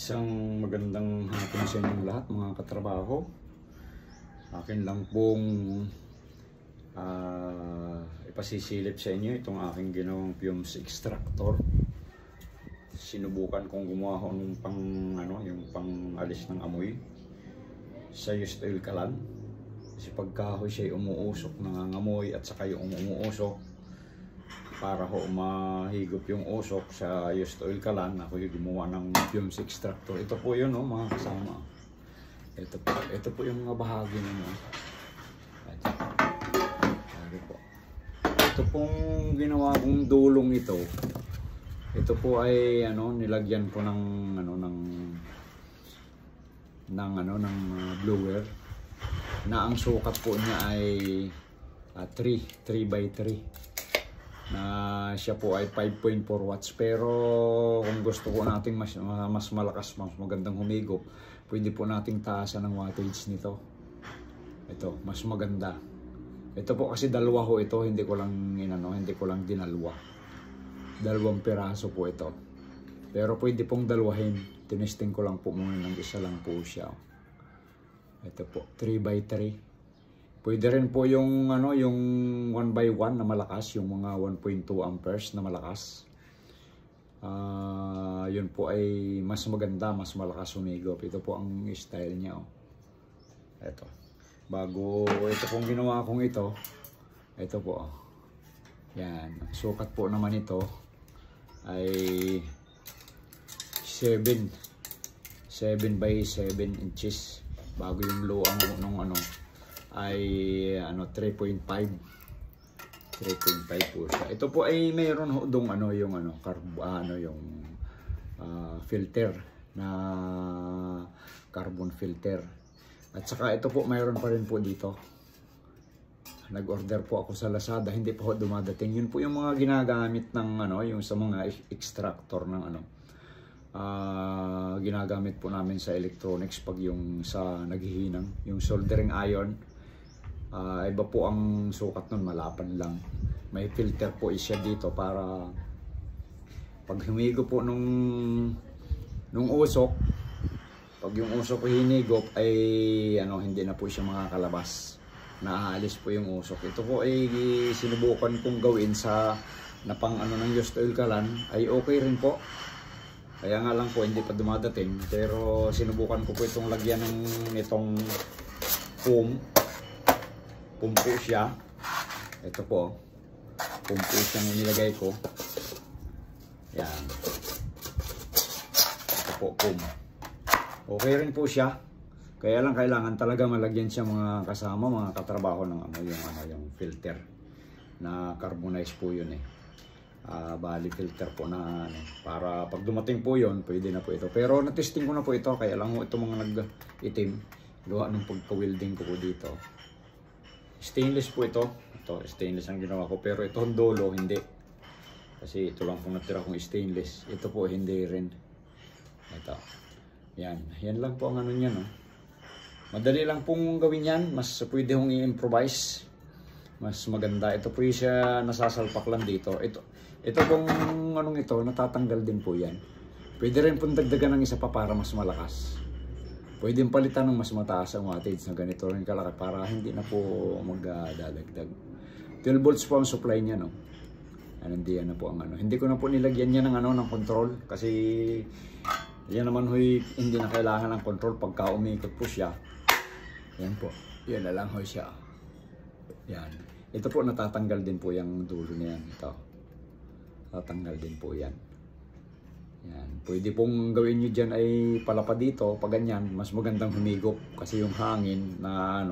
Isang magandang hapon sa inyong lahat mga katrabaho. Akin lang pong ipasisilip sa inyo itong aking ginawang fumes extractor. Sinubukan kong gumawa ko ng yung pang alis ng amoy sa used oil kalan. Kasi pagka ho siya umuusok, nangangamoy at saka yung umuusok, para ho mahigop yung usok sa used oil kalan, ako yung gumawa ng fumes extractor. Ito po yun, oh, mga kasama. Ito po yung mga bahagi nyo. Ito pong ginawa kong dulong ito. Ito po ay nilagyan ko ng blower na ang sukat po niya ay 3x3 na siya po ay 5.4 watts, pero kung gusto po nating mas malakas, mas magandang humigop, pwede po nating taasan ng wattage nito. Ito mas maganda. Ito po kasi dalawa ho ito, hindi ko lang dinalwa. Dalawang piraso po ito, pero pwede pong dalwahin. Tinesting ko lang po muna ng isa lang po siya. Ito po 3x3. Pwede rin po yung 1x1 na malakas, yung mga 1.2 amperes na malakas. Yun po ay mas maganda, mas malakas humigop. Ito po ang style niya. Oh. Ito. Bago ito pong ginawa kong ito po. Oh. Yan. Sukat po naman ito ay 7x7 inches. Bago yung low ang ay 3.5 po siya. Ito po ay mayroon ho dong filter na carbon filter. At saka ito po mayroon pa rin po dito. Nag-order po ako sa Lazada, hindi pa ho dumadating. Yun po yung mga ginagamit ng yung sa mga extractor ng ginagamit po namin sa electronics pag yung sa naghihinang, yung soldering iron. Iba po ang sukat nun, malapan lang. May filter po siya dito para pag humigo po nung usok, pag yung usok hinigop ay hindi na po siya makakalabas, naaalis po yung usok. Ito po ay sinubukan kong gawin sa ng used oil kalan, ay okay rin po. Kaya nga lang po hindi pa dumadating, pero sinubukan ko po itong lagyan nitong foam po siya. Ito po, po siyang nilagay ko. Yan. Ito po, foam. Okay rin po siya. Kaya lang kailangan talaga malagyan siya mga kasama, mga katrabaho ng yung filter na carbonized po yun eh. Bali filter po na para pag dumating po yun, pwede na po ito. Pero natesting ko na po ito, kaya lang ito mga nag-itim. Gawa ng pagka-welding ko po dito. Stainless po ito. Ito, stainless ang ginawa ko. Pero ito ang dulo, hindi. Kasi ito lang pong natira kong stainless. Ito po, hindi rin. Ito. Yan. Yan lang po ang niya, no? Madali lang pong gawin yan. Mas pwede hong i-improvise. Mas maganda. Ito po siya nasasalpak lang dito. Ito pong ito, natatanggal din po yan. Pwede rin pong dagdagan ng isa pa para mas malakas. Pwede palitan ng mas mataas ang wattage na ganito rin kalaki para hindi na po magdadagdag. 12 volts po ang supply niya, no? Hindi yan na po ang Hindi ko na po nilagyan niya ng ng control kasi yan naman hindi na kailangan ng control pagka umikot po siya. Yan po. Yan na lang siya. Yan. Ito po natatanggal din po yung dulo niyan. Ito. Tatanggal din po yan. Yan. Pwede pong gawin nyo dyan ay palapa dito, pag ganyan, mas magandang humigop kasi yung hangin na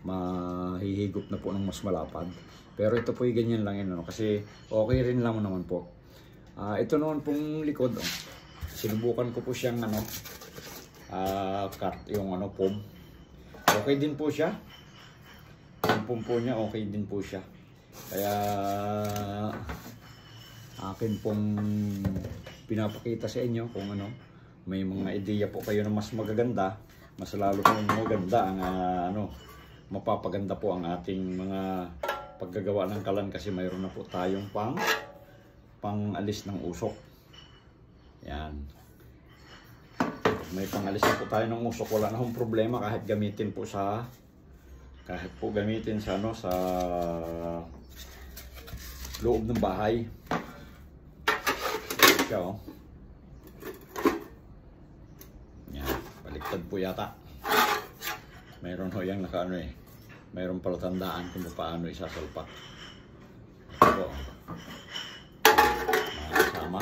mahihigop na po ng mas malapad. Pero ito po yung ganyan lang yun, kasi okay rin lang naman po. Ito naman pong likod, sinubukan ko po siyang foam. Okay din po siya. Yung foam po niya, okay din po siya. Kaya akin pong pinapakita sa inyo kung may mga ideya po kayo na mas magaganda, mas lalo kung maganda ang mapapaganda po ang ating mga paggagawa ng kalan kasi mayroon na po tayong pang alis ng usok. Yan. may pangalis na po tayo ng usok. Wala na akong problema kahit gamitin po sa ano, sa loob ng bahay. Siya, oh. Yan, baliktad po yata. Mayroon ho yung nakaano eh. Mayroon pala tandaan kung paano isasalpak. Ito po. Kasama.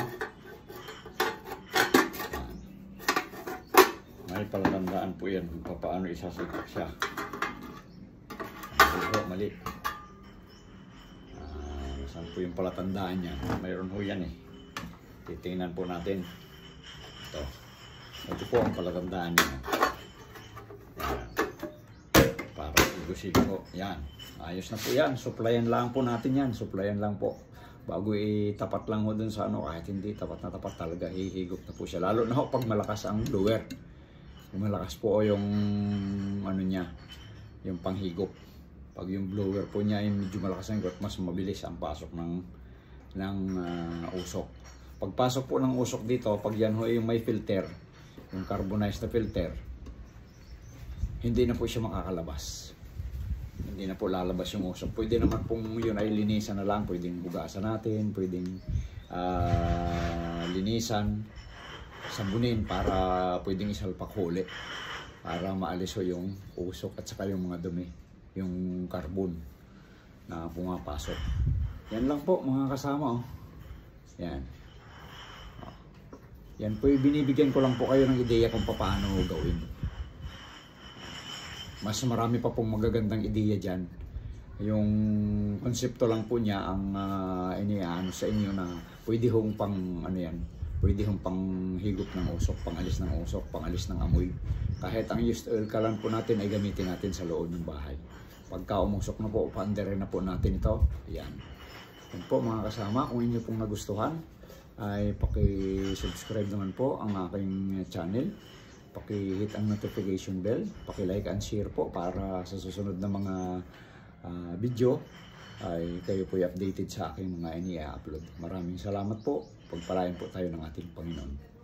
May palatandaan po yan kung paano isasalpak siya. Mali. Saan po yung palatandaan niya? Mayroon ho yan eh. Titingnan po natin. Ito. Ito po ang palatandaan niya. Para sigo-sigo. Yan. Ayos na po yan. Supplyan lang po natin yan. Supplyan lang po. Bago itapat lang ho dun sa ano. Kahit hindi tapat na tapat talaga. Hihigop na po siya. Lalo na ho pag malakas ang blower. Kung malakas po yung ano niya. Yung panghigop. Pag yung blower po niya ay medyo malakas ang higop, mas mabilis ang pasok ng usok. Pagpasok po ng usok dito, pag yan ho yung may filter, yung carbonized na filter, hindi na po siya makakalabas. Hindi na po lalabas yung usok. Pwede naman pong yun ay linisan na lang. Pwedeng bugasan natin, pwedeng linisan, sabunin para pwedeng isalpak huli. Para maalis ho yung usok at saka yung mga dumi, yung carbon na pumapasok. Yan lang po mga kasama. Oh. Yan. Yan po yung binibigyan ko lang po kayo ng ideya kung paano gawin. Mas marami pa pong magagandang ideya dyan. Yung konsepto lang po niya ang iniano sa inyo na pwede hong pang ano yan, pwede hong pang higop ng usok, pangalis ng usok, pangalis ng amoy. Kahit ang used oil kalan po natin ay gamitin natin sa loob ng bahay. Pagka umusok na po, paandarin na po natin ito. Yan. Yan po mga kasama, kung inyo pong nagustuhan, ay paki-subscribe naman po ang aking channel. Paki-hit ang notification bell, paki-like and share po para sa susunod na mga video ay kayo po updated sa aking mga ini-upload. Maraming salamat po. Pagpalain po tayo ng ating Panginoon.